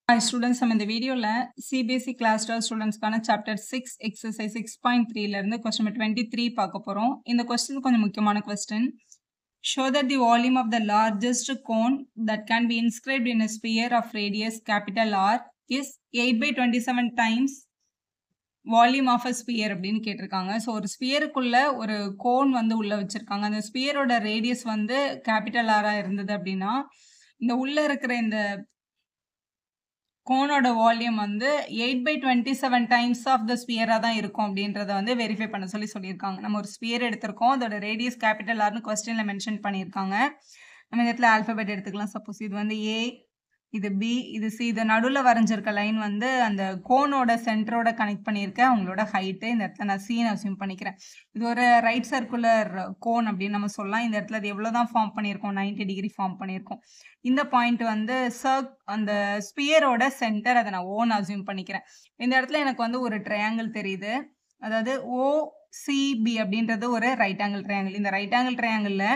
Hi students, நம்ம இந்த வீடியோல CBSE Class 12 ஸ்டூடெண்ட்ஸ்க்கான சாப்டர் 6 எக்ஸசைஸ் 6.3ல இருந்து கொஸ்டின் 23 பார்க்க போறோம். இந்த கொஸ்டின் கொஞ்சம் முக்கியமான question. Show that the volume of the largest cone that can be inscribed in a sphere of radius capital R is 8/27 times volume of a sphere அப்படின்னு கேட்டிருக்காங்க. So ஒரு ஸ்பியருக்குள்ள ஒரு கோன் வந்து உள்ள வச்சிருக்காங்க. அந்த ஸ்பியரோட ரேடியஸ் வந்து கேபிட்டல் ஆரா இருந்தது அப்படின்னா இந்த உள்ள இருக்கிற இந்த கோனோட வால்யூம் வந்து 8/27 டைம்ஸ் ஆஃப் த ஸ்பியரா தான் இருக்கும் அப்படின்றத வந்து வெரிஃபை பண்ண சொல்லியிருக்காங்க. நம்ம ஒரு ஸ்பியர் எடுத்திருக்கோம், அதோட ரேடியஸ் கேபிட்டல் ஆர்னு கொஸ்டின்ல மென்ஷன் பண்ணியிருக்காங்க. நம்ம இந்த இடத்துல ஆல்பபெட் எடுத்துக்கலாம். சப்போஸ் இது வந்து ஏ, இது பி, இது சி. இது நடுவுல வரைஞ்சிருக்க லைன் வந்து அந்த கோனோட சென்டரோட கனெக்ட் பண்ணியிருக்க அவங்களோட ஹைட்டு. இந்த இடத்துல நான் சின்னு அஸ்யூம் பண்ணிக்கிறேன். இது ஒரு ரைட் சர்க்குலர் கோன் அப்படின்னு நம்ம சொல்லலாம். இந்த இடத்துல அது எவ்வளோதான் ஃபார்ம் பண்ணியிருக்கோம், 90 டிகிரி ஃபார்ம் பண்ணியிருக்கோம். இந்த பாயிண்ட் வந்து அந்த ஸ்பியரோட சென்டர், அதை நான் ஓன்னு அஸ்யூம் பண்ணிக்கிறேன். இந்த இடத்துல எனக்கு வந்து ஒரு ட்ரையாங்கிள் தெரியுது. அதாவது OCB அப்படின்றது ஒரு ரைட் ஆங்கிள் ட்ரையாங்கிள். இந்த ரைட் ஆங்கிள் ட்ரையாங்கிளில்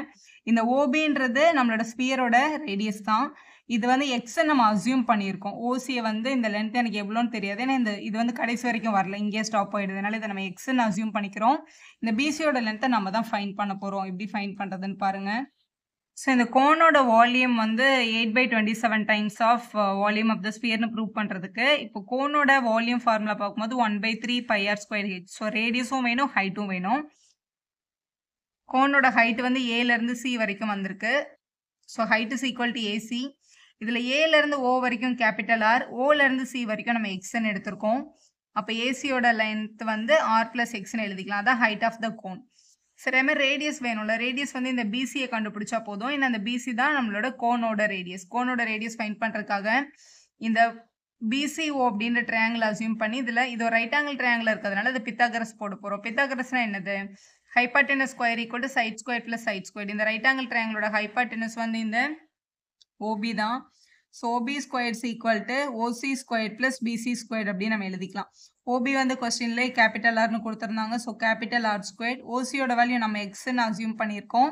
இந்த OBன்றது நம்மளோட ஸ்பியரோட ரேடியஸ் தான். இது வந்து எக்ஸை நம்ம அஸ்யூம் பண்ணியிருக்கோம். ஓசியை வந்து இந்த லென்த் எனக்கு எவ்வளோன்னு தெரியாது, ஏன்னா இது வந்து கடைசி வரைக்கும் வரல, இங்கேயே ஸ்டாப் ஆகிடுது. அதனால இதை நம்ம எக்ஸ்ன்னு அஸ்யூம் பண்ணிக்கிறோம். இந்த பிசியோட லென்த்தை நம்ம தான் ஃபைண்ட் பண்ண போகிறோம். எப்படி ஃபைண்ட் பண்ணுறதுன்னு பாருங்க. ஸோ இந்த கோனோட வால்யூம் வந்து 8/27 times of volume of the ஸ்பியர்னு ப்ரூவ் பண்ணுறதுக்கு இப்போ கோனோட வால்யூம் ஃபார்முலா பார்க்கும்போது 1/3 πr²h. ஸோ ரேடியஸும் வேணும், ஹைட்டும் வேணும். கோனோட ஹைட் வந்து ஏலேருந்து சி வரைக்கும் வந்திருக்கு. So height is equal to AC. இதில் ஏலேருந்து ஓ வரைக்கும் கேபிட்டல் ஆர், ஓலேருந்து சி வரைக்கும் நம்ம எக்ஸ்ன்னு எடுத்திருக்கோம். அப்போ ஏசியோட லென்த் வந்து ஆர் ப்ளஸ் எக்ஸ்ன்னு எழுதிக்கலாம். அதான் ஹைட் ஆஃப் த கோன். சரி, மாதிரி ரேடியஸ் வேணும்ல. ரேடியஸ் வந்து இந்த பிசியை கண்டுபிடிச்சா போதும். ஏன்னா அந்த பிசி தான் நம்மளோட கோனோட ரேடியஸ். கோனோட ரேடியஸ் ஃபைண்ட் பண்ணுறதுக்காக இந்த பிசிஓ அப்படின்ற ட்ரையாங்கிள் அஸ்யூம் பண்ணி இது ஒரு ரைட் ஆங்கிள் ட்ரையாங்கிள் இருக்கிறதுனால இது பித்தாகரஸ் போட போகிறோம். பித்தாகரஸ்னா என்னது? Hypotenuse square equal to side square plus side square. இந்த ரைட் ஆங்கிள் ட்ரையாங்கிளோட ஹைபார்டெனஸ் வந்து இந்த ஓபி தான். So OB squares equal to OC square plus BC square அப்படின்னு நம்ம எழுதிக்கலாம். ஓபி வந்து கொஸ்டின்ல கேபிட்டல் ஆர்னு கொடுத்துருந்தாங்க. So capital R square. ஓசியோட வேல்யூ நம்ம எக்ஸ்ன்னு அஸ்யூம் பண்ணியிருக்கோம்.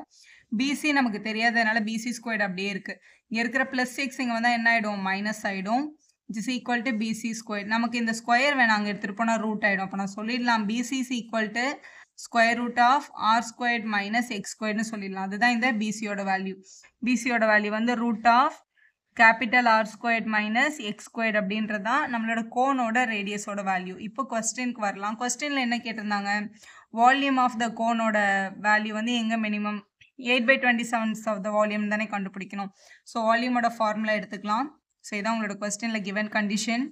பிசி நமக்கு தெரியாததுனால பிசி ஸ்கொயர் அப்படியே இருக்கு. இங்கே இருக்கிற ப்ளஸ் எக்ஸ் இங்கே வந்தால் என்ன ஆகிடும்? மைனஸ் ஆகிடும். Is equal to PC square. நமக்கு இந்த ஸ்கொயர் வேணாம், அங்கே எடுத்துகிட்டு போனால் ரூட் ஆகிடும். அப்போ நான் சொல்லிடலாம் BC is equal to square root of R square minus X ஸ்கொயர்னு சொல்லிடலாம். அதுதான் இந்த பிசியோட வேல்யூ. பிசியோட வேல்யூ வந்து root of capital R squared minus X squared அப்படின்றது தான் நம்மளோட கோனோட ரேடியஸோட வேல்யூ. இப்போ கொஸ்டினுக்கு வரலாம். கொஸ்டினில் என்ன கேட்டிருந்தாங்க? வால்யூம் ஆஃப் த கோனோட வேல்யூ வந்து எங்கே மினிமம் 8/27 ஆஃப் த வால்யூம் தானே கண்டுபிடிக்கணும். ஸோ வால்யூமோட ஃபார்முலா எடுத்துக்கலாம். ஸோ இதான் உங்களோட கொஸ்டினில் கிவன் கண்டிஷன்.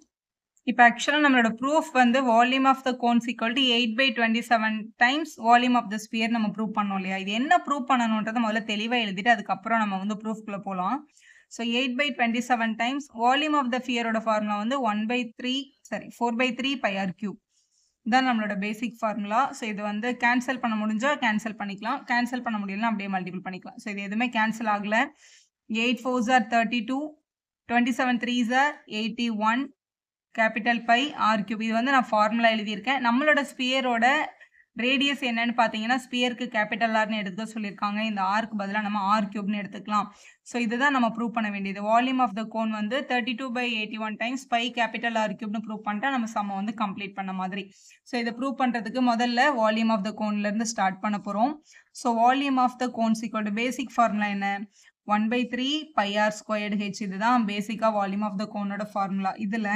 இப்போ ஆக்சுவலாக நம்மளோட ப்ரூஃப் வந்து volume of the cones equal to 8/27 times volume of the sphere நம்ம ப்ரூவ் பண்ணோம் இல்லையா? இது என்ன ப்ரூவ் பண்ணணுன்றதை முதல்ல தெளிவாக எழுதிட்டு அதுக்கப்புறம் நம்ம வந்து ப்ரூஃப்குள்ளே போகலாம். So 8/27 times volume of the ஸ்பியரோட ஃபார்முலா வந்து 4/3 πr³ தான் நம்மளோட பேசிக் ஃபார்முலா. ஸோ இது வந்து கேன்சல் பண்ண முடிஞ்சால் கேன்சல் பண்ணிக்கலாம், கேன்சல் பண்ண முடியலன்னா அப்படியே மல்டிபிள் பண்ணிக்கலாம். ஸோ இது எதுவுமே கேன்சல் ஆகலை. 8 4s are 32, 27 3s are 81 capital by r³ இது வந்து நான் ஃபார்முலா எழுதியிருக்கேன். நம்மளோட ஸ்பியரோட ரேடியஸ் என்னன்னு பார்த்தீங்கன்னா ஸ்பியருக்கு கேபிட்டல் ஆர்னு எடுத்துக்க சொல்லியிருக்காங்க. இந்த ஆர்க்கு பதிலாக நம்ம r³ எடுத்துக்கலாம். ஸோ இதுதான் நம்ம ப்ரூவ் பண்ண வேண்டியது. வால்யூம் ஆஃப் த கோன் வந்து 32/81 times by capital r³ prove பண்ணிட்டா நம்ம சம்ம வந்து கம்ப்ளீட் பண்ண மாதிரி. ஸோ இதை ப்ரூவ் பண்ணுறதுக்கு முதல்ல வால்யூம் ஆஃப் த கோன்லேருந்து ஸ்டார்ட் பண்ண போகிறோம். So volume of the cones equal to basic formula என்ன? 1/3 πr²h. இதுதான் பேசிக்காக வால்யூம் ஆஃப் த கோனோட ஃபார்முலா. இதில்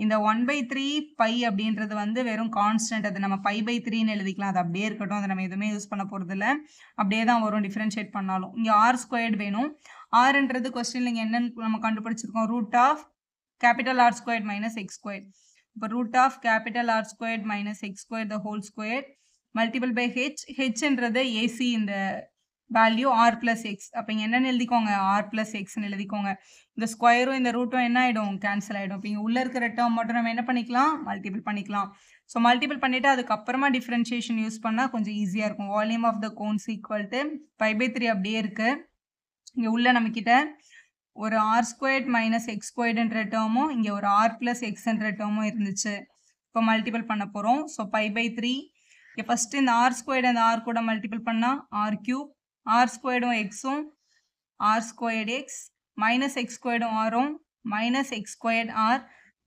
இந்த 1/3 பை அப்படின்றது வந்து வெறும் கான்ஸ்டன்ட். அது நம்ம π/3ன்னு எழுதிக்கலாம். அது அப்படியே இருக்கட்டும், அதை நம்ம எதுவுமே யூஸ் பண்ண போகிறது இல்லை. அப்படியே தான் வரும் டிஃப்ரென்ஷியேட் பண்ணாலும். இங்கே r² வேணும். ஆர்ன்றது கொஸ்டின்ல இங்கே என்னன்னு நம்ம கண்டுபிடிச்சிருக்கோம்? Root of capital r² minus x square. இப்போ root of capital r² minus x square the whole square multiple by H. ஹெச்ன்றது ஏசி இந்த வேல்யூ ஆர் ப்ளஸ் எக்ஸ். அப்போ இங்கே என்னென்னு எழுதிக்கோங்க? ஆர் ப்ளஸ் எக்ஸ்ன்னு எழுதிக்கோங்க. இந்த ஸ்கொயரும் இந்த ரூட்டும் என்ன ஆகிடும்? கேன்சல் ஆகிடும். இப்போ இங்கே உள்ளே இருக்கிற டேர்ம் மட்டும் நம்ம என்ன பண்ணிக்கலாம்? மல்டிபிள் பண்ணிக்கலாம். ஸோ மல்டிபிள் பண்ணிவிட்டு அதுக்கப்புறமா டிஃப்ரென்ஷியேஷன் யூஸ் பண்ணால் கொஞ்சம் ஈஸியாக இருக்கும். Volume of the cones equal to π/3 அப்படியே இருக்குது. இங்கே உள்ள நம்மக்கிட்ட ஒரு r² மைனஸ் எக்ஸ் ஸ்கொயர்டுன்ற டேர்மும் இங்கே ஒரு ஆர் ப்ளஸ் எக்ஸ்ன்ற டேர்மும் இருந்துச்சு. இப்போ மல்டிபிள் பண்ண போகிறோம். ஸோ π/3 இங்கே ஃபஸ்ட்டு இந்த r² அந்த ஆர் கூட மல்டிபிள் பண்ணால் r³ r² எக்ஸும் r² எக்ஸ் மைனஸ் எக்ஸ் ஸ்கொயர்டும் ஆரும் minus X squared R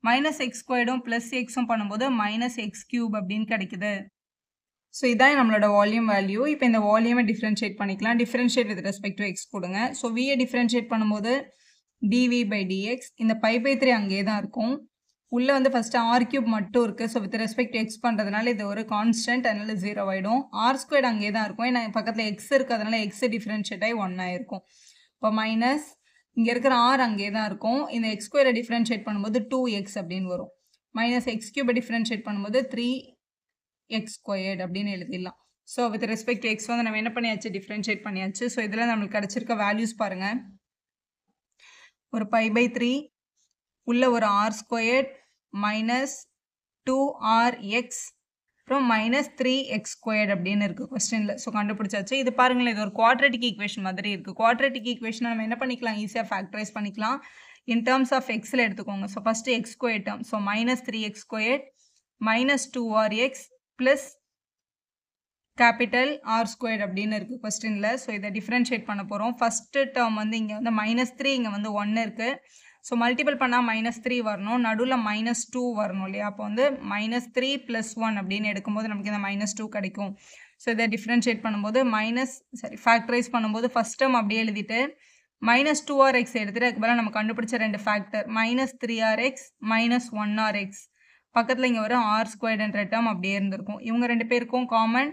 minus x ஸ்கொயர்டும் ப்ளஸ் எக்ஸும் பண்ணும்போது மைனஸ் எக்ஸ் கியூப் அப்படின்னு கிடைக்குது. ஸோ இதான் நம்மளோட வால்யூம் வேல்யூ. இப்போ இந்த வால்யூமை டிஃப்ரென்ஷியேட் பண்ணிக்கலாம். Differentiate with respect to X கொடுங்க. ஸோ வியை டிஃப்ரென்ஷியேட் பண்ணும்போது டிவி பை டிஎக்ஸ், இந்த பை பை 3 அங்கேயே தான் இருக்கும். உள்ளே வந்து ஃபஸ்ட்டு ஆர் கியூப் மட்டும் இருக்குது. So with respect to X பண்ணுறதுனால இது ஒரு கான்ஸ்டன்ட், அதனால 0 ஆகிடும். ஆர் ஸ்கொயர்ட் அங்கேயே தான் இருக்கும். ஏன்னா பக்கத்தில் எக்ஸ் இருக்கிறதுனால எக்ஸ் டிஃப்ரென்ஷியேட் ஆகி 1 ஆகிருக்கும். இப்போ மைனஸ் இங்கே இருக்கிற ஆர் அங்கேயே தான் இருக்கும். இந்த எக்ஸ் ஸ்கொயரை டிஃப்ரென்ஷியேட் பண்ணும்போது 2x அப்படின்னு வரும். மைனஸ் எக்ஸ் கியூபை டிஃப்ரென்ஷியேட் பண்ணும்போது 3x ஸ்கொயர்ட் அப்படின்னு எழுதிடலாம். So with respect to X வந்து நம்ம என்ன பண்ணியாச்சு, டிஃப்ரென்ஷியேட் பண்ணியாச்சு. ஸோ இதில் நம்மளுக்கு கிடச்சிருக்க வேல்யூஸ் பாருங்கள். ஒரு பை பை 3 உள்ள ஒரு ஆர் ஸ்கொயர்ட் மைனஸ் 2rx அப்புறம் மைனஸ் 3x ஸ்கொயர்ட் அப்படின்னு இருக்குது கொஸ்டினில். ஸோ கண்டுபிடிச்சாச்சு. இது பாருங்களேன், இது ஒரு குவாட்ரேட்டிக் ஈக்குவேஷன் மாதிரி இருக்குது. குவாட்ரேட்டிக் ஈக்குவேஷனை நம்ம என்ன பண்ணிக்கலாம், ஈஸியாக ஃபேக்டரைஸ் பண்ணிக்கலாம். இன் டேர்ம்ஸ் ஆஃப் எக்ஸில் எடுத்துக்கோங்க. So first X square term, so minus 3x squared minus 2rx plus capital R squared அப்படின்னு இருக்குது கொஸ்டினில். ஸோ இதை டிஃப்ரென்ஷியேட் பண்ண போகிறோம். ஃபஸ்ட்டு டேர்ம் வந்து இங்கே வந்து மைனஸ் 3, இங்கே வந்து 1 இருக்குது. ஸோ மல்டிபிள் பண்ணால் மைனஸ் 3 வரணும், நடுவில் மைனஸ் 2 வரணும் இல்லையா. அப்போ வந்து மைனஸ் 3 + 1 அப்படின்னு எடுக்கும்போது நமக்கு இந்த மைனஸ் 2 கிடைக்கும். ஸோ இதை டிஃப்ரென்ஷியேட் பண்ணும்போது ஃபேக்டரைஸ் பண்ணும்போது ஃபஸ்ட் டேர்ம் அப்படியே எழுதிட்டு மைனஸ் 2rx எடுத்துகிட்டு அதுக்கு பதிலாக நம்ம கண்டுபிடிச்ச 2 factor minus 3rx minus 1rx பக்கத்தில் இங்கே ஒரு ஆர் ஸ்கொயர்டுன்ற டேர்ம் அப்படியே இருந்திருக்கும். இவங்க 2 பேருக்கும் காமன்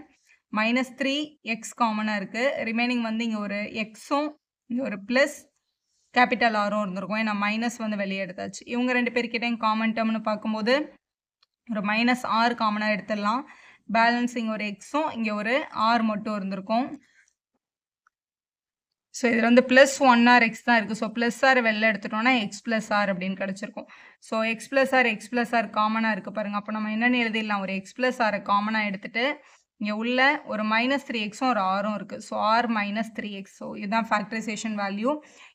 மைனஸ் 3x காமனாக இருக்குது. ரிமைனிங் வந்து இங்கே ஒரு எக்ஸும் இங்கே ஒரு ப்ளஸ் கேபிட்டல் ஆரும் இருந்திருக்கும். ஏன்னா மைனஸ் வந்து வெளியே எடுத்தாச்சு. இவங்க 2 பேர்கிட்டையும் காமன் டேர்ம்னு பார்க்கும்போது ஒரு மைனஸ் ஆர் காமனாக எடுத்துடலாம். பேலன்ஸ் இங்கே ஒரு எக்ஸும் இங்கே ஒரு ஆர் மட்டும் இருந்திருக்கும். ஸோ இதில் வந்து ப்ளஸ் 1rx தான் இருக்குது. ஸோ ப்ளஸ் ஆர் வெளில எடுத்துட்டோம்னா எக்ஸ் ப்ளஸ் ஆர் அப்படின்னு கிடச்சிருக்கும். ஸோ எக்ஸ் ப்ளஸ் ஆர் காமனாக இருக்குது பாருங்கள். அப்போ நம்ம என்னென்னு எழுதிடலாம், ஒரு எக்ஸ் ப்ளஸ் ஆரை காமனாக எடுத்துகிட்டு இங்கே உள்ள ஒரு மைனஸ் 3xும் ஒரு ஆரும் இருக்குது. So R minus 3x. So இதுதான் ஃபேக்டரைசேஷன் வேல்யூ.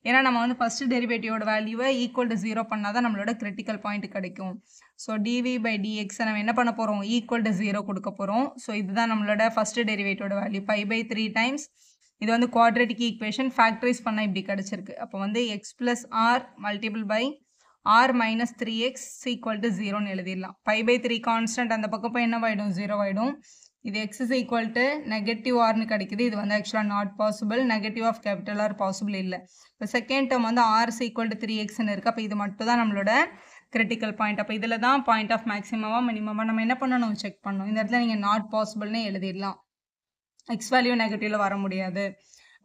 ஏன்னா நம்ம வந்து ஃபஸ்ட்டு டெரிவேட்டிவோட வேல்யூவை ஈக்குவல் டு 0 பண்ணால் தான் நம்மளோட கிரிட்டிக்கல் பாயிண்ட் கிடைக்கும். ஸோ டிவி பை டிஎக்ஸை நம்ம என்ன பண்ண போகிறோம், ஈக்குவல் டு 0 கொடுக்க போகிறோம். ஸோ இதுதான் நம்மளோட ஃபஸ்ட்டு டெரிவேட்டிவோட வேல்யூ பை பை 3 டைம்ஸ். இது வந்து குவாட்ரேட்டிக் ஈக்குவேஷன், ஃபேக்டரைஸ் பண்ணால் இப்படி கிடச்சிருக்கு. அப்போ வந்து x plus R multiple by R minus 3x equal to 0ன்னு எழுதிடலாம். பை பை 3 கான்ஸ்டன்ட் அந்த பக்கம் போய் என்னவாயிடும், 0 ஆகிடும். இது x is equal to negative ஆர்னு கிடைக்குது. இது வந்து ஆக்சுவலாக not possible. Negative of capital R possible இல்லை. இப்போ செகண்ட் டேர்ம் வந்து r is equal to 3xன்னு இருக்குது. அப்போ இது மட்டும் தான் நம்மளோட கிரிட்டிக்கல் பாயிண்ட். அப்போ இதில் தான் பாயிண்ட் ஆஃப் மேக்ஸிமமாக மினிமமாக நம்ம என்ன பண்ணணும், செக் பண்ணணும். இந்த இடத்துல நீங்கள் நாட் பாசிபிள்னு எழுதிடலாம். எக்ஸ் வேல்யூ நெகட்டிவில் வர முடியாது.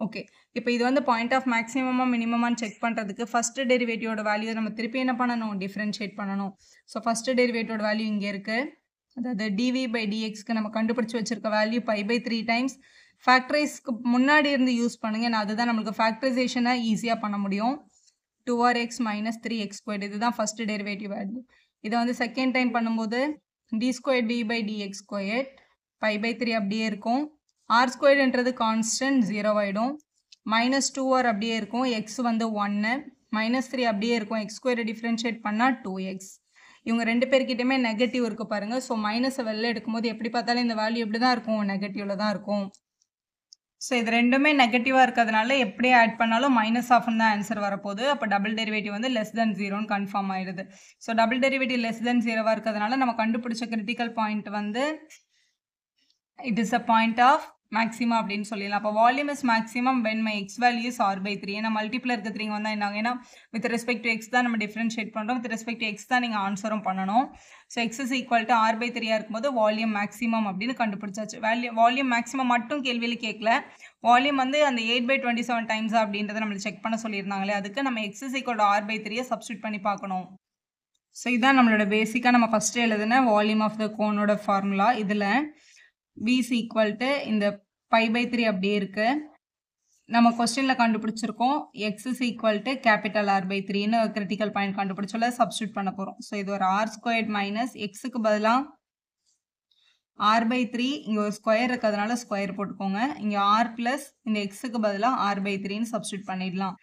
ஓகே, இப்போ இது வந்து பாயிண்ட் ஆஃப் மேக்ஸிமமாக மினிமமான்னு செக் பண்ணுறதுக்கு ஃபஸ்ட்டு டெரிவேட்டிவோட வேல்யூ நம்ம திருப்பி என்ன பண்ணணும், டிஃப்ரென்ஷியேட் பண்ணணும். ஸோ ஃபஸ்ட்டு டெரிவேட்டிவோட வேல்யூ இங்கே இருக்குது. அதாவது டிவி பை டிஎக்ஸ்க்கு நம்ம கண்டுபிடிச்சி வச்சிருக்க வேல்யூ பை பை 3 டைம்ஸ். ஃபேக்டரைஸ்க்கு முன்னாடி இருந்து யூஸ் பண்ணுங்க. ஏன்னா அதுதான் நம்மளுக்கு ஃபேக்டரைசேஷனை ஈஸியாக பண்ண முடியும். 2rx மைனஸ் 3x ஸ்கொயர்டு, இதுதான் ஃபஸ்ட்டு டெரிவேட்டிவ் வேல்யூ. இதை வந்து செகண்ட் டைம் பண்ணும்போது D square D by DX squared pi by 3 அப்படியே இருக்கும். ஆர் ஸ்கொயர்டுன்றது கான்ஸ்டன்ட் 0 ஆகிடும். மைனஸ் 2r அப்படியே இருக்கும். எக்ஸ் வந்து 1, மைனஸ் 3 அப்படியே இருக்கும். எக்ஸ் ஸ்கொயரை டிஃப்ரென்ஷியேட் பண்ணால் 2x. இவங்க 2 பேர்கிட்டயுமே நெகட்டிவ் இருக்குது பாருங்கள். ஸோ மைனஸை வெளில எடுக்கும்போது எப்படி பார்த்தாலும் இந்த வேல்யூ எப்படி தான் இருக்கும், நெகட்டிவில் தான் இருக்கும். ஸோ இது ரெண்டுமே நெகட்டிவாக இருக்கிறதுனால எப்படி ஆட் பண்ணாலும் மைனஸ் ஆஃப்னு தான் ஆன்சர் வரப்போகுது. அப்போ டபுள் டெரிவேட்டிவ் வந்து லெஸ் தென் 0ன்னு கன்ஃபார்ம் ஆகிடுது. So double derivative less than 0வாக இருக்கிறதுனால நம்ம கண்டுபிடிச்ச கிரிட்டிக்கல் பாயிண்ட் வந்து it is a point of maximum அப்படின்னு சொல்லிடலாம். அப்போ volume is maximum when my x value is R by 3. ஏன்னா மல்டிபிள் இருக்க 3 வந்தால் என்ன ஆகும், ஏன்னா வித் ரெஸ்பெக்ட் டு எக்ஸ் தான் நம்ம டிஃப்ரென்ஷியேட் பண்ணுறோம். வித் ரெஸ்பெக்ட் டு எக்ஸ் தான் நீங்கள் ஆன்சரும் பண்ணணும். So X is equal to R by 3 இருக்கும்போது வால்யூம் மேக்ஸிமம் அப்படின்னு கண்டுபிடிச்சாச்சு. வால்யூம் மேக்ஸிமம் மட்டும் கேள்வியில் கேட்கல, வால்யூம் வந்து அந்த 8/27 டைம்ஸ் அப்படின்றத நம்மளுக்கு செக் பண்ண சொல்லியிருந்தாங்களே, அதுக்கு நம்ம X is equal to R by 3 substitute பண்ணி பார்க்கணும். ஸோ இதுதான் நம்மளோட பேசிக்காக நம்ம ஃபஸ்ட்டு எழுதுன வால்யூம் ஆஃப் த கோனோட ஃபார்முலா. இதில் v is equal to இந்த பை பை 3 அப்படியே இருக்கு. நம்ம கொஸ்டினில் கண்டுபிடிச்சிருக்கோம் x is equal to capital R by 3ன்னு கிரிட்டிக்கல் பாயிண்ட் கண்டுபிடிச்சோல சப்ஸ்டியூட் பண்ண போகிறோம். ஸோ இது ஒரு ஆர் ஸ்கொயர்ட் மைனஸ் எக்ஸுக்கு பதிலாக ஆர் பை 3, இங்கே ஒரு ஸ்கொயர் இருக்கிறதுனால ஸ்கொயர் போட்டுக்கோங்க. இங்கே ஆர் ப்ளஸ் இந்த எக்ஸுக்கு பதிலாக ஆர் பை 3ன்னு சப்ஸ்டியூட் பண்ணிடலாம்.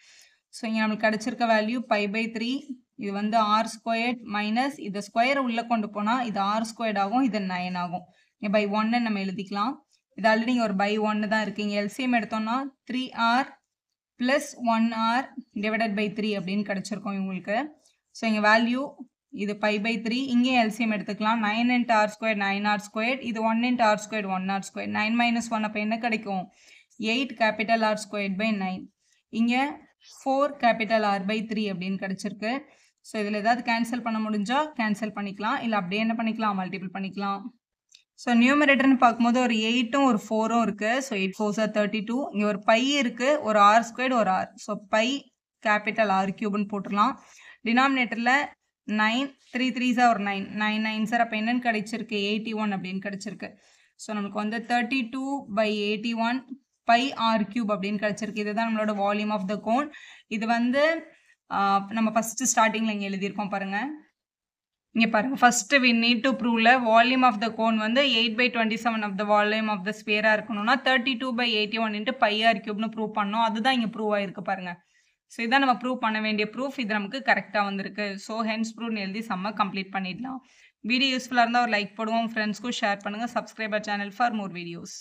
ஸோ இங்கே நம்மளுக்கு கிடச்சிருக்க வேல்யூ பை பை 3. இது வந்து ஆர் ஸ்கொயர்ட் மைனஸ் இந்த ஸ்கொயரை உள்ளே கொண்டு போனால் இது ஆர் ஸ்கொயர்ட் ஆகும், இது 9 ஆகும். இங்கே பை 1 நம்ம எழுதிக்கலாம். இது ஆல்ரெடி இங்கே ஒரு பை 1 தான் இருக்குது. இங்கே எல்சிஎம் எடுத்தோம்னா 3r + 1r டிவைடட் பை 3 அப்படின்னு கிடச்சிருக்கோம் இவங்களுக்கு. ஸோ இங்கே வேல்யூ இது π/3 இங்கே எல்சிஎம் எடுத்துக்கலாம் 9 into r squared 9r squared இது 1 into r squared 1r squared 9 minus 1 அப்போ என்ன கிடைக்கும் 8 capital R squared by 9 இங்கே 4 capital R/3 அப்படின்னு கிடைச்சிருக்கு ஸோ இதில் ஏதாவது கேன்சல் பண்ண முடிஞ்சா கேன்சல் பண்ணிக்கலாம் இல்லை அப்படியே என்ன பண்ணிக்கலாம் மல்டிபிள் பண்ணிக்கலாம் ஸோ நியூமரேட்டர்னு பார்க்கும்போது ஒரு 8ம் ஒரு 4ம் இருக்குது ஸோ 8 4s are 32 இங்கே ஒரு பை இருக்குது ஒரு r squared ஒரு r so pi capital R கியூப்னு போட்டுடலாம் டினாமினேட்டரில் 9 3 3s are ஒரு 9 9 9s are அப்போ என்னன்னு கிடைச்சிருக்கு 81 அப்படின்னு கிடைச்சிருக்கு ஸோ நமக்கு வந்து 32/81 பை R கியூப் அப்படின்னு கிடைச்சிருக்கு இதுதான் நம்மளோட வால்யூம் ஆஃப் த கோன் இது வந்து நம்ம ஃபஸ்ட்டு ஸ்டார்டிங்கில் இங்கே எழுதியிருக்கோம் பாருங்கள் இங்கே பாருங்கள் ஃபஸ்ட்டு we need to proveல வால்யூம் ஆஃப் த கோன் வந்து 8/27 of the volume of the ஸ்பியராக இருக்கணும்னா 32/81 into பை R கியூப்னு ப்ரூவ் பண்ணோம் அதுதான் இங்கே ப்ரூவ் ஆகிருக்கு பாருங்கள் ஸோ இதான் நம்ம ப்ரூவ் பண்ண வேண்டிய ப்ரூஃப் இது நமக்கு கரெக்டாக வந்திருக்கு ஸோ ஹென்ஸ் ப்ரூவ்னு எழுதி செம்ம கம்ப்ளீட் பண்ணிடலாம் வீடியோ யூஸ்ஃபுல்லாக இருந்தால் ஒரு லைக் போடுவோம் ஃப்ரெண்ட்ஸ்க்கும் ஷேர் பண்ணுங்கள் subscriber channel for more videos